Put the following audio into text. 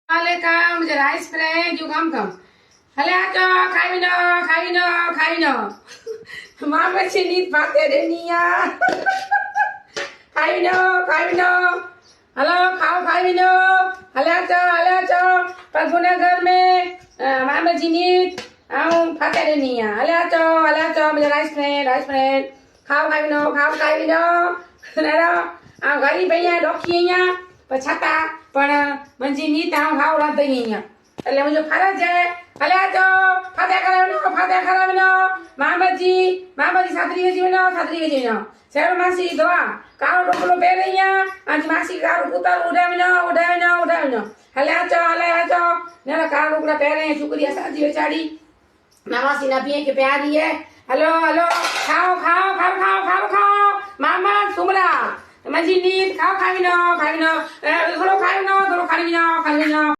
Alaikum, the rice bread, you come. Hello, Kaino. Mama, she need butter in here. Kaino. Hello, Kaino. Hello, Paguna Gurme. Mama, she need butter in here. Hello, the rice bread. Kaino. Hello, I'm going to be a doctor. Pachata, પણ મંજી ની તાવ ખાવડા દઈ અહીંયા એટલે હું જો ફરજ જાય હલે તો ફાતે કરાવનો મામાજી સાતરી વેજીનો શેર માસી દવા કાળો ટોપલો પહેરે અહીંયા આજ માસી કાળો ઉતાર ઉડાવીનો હલે તો ને કાળો ટોપલા પહેરે છોકરી સાજી વેચાડી મામાસી ના પીએ કે પ્યારી હે હલો ખાઓ મામા સુમરા મંજી ની ખાવ ખાવીનો થોડો ખાવીનો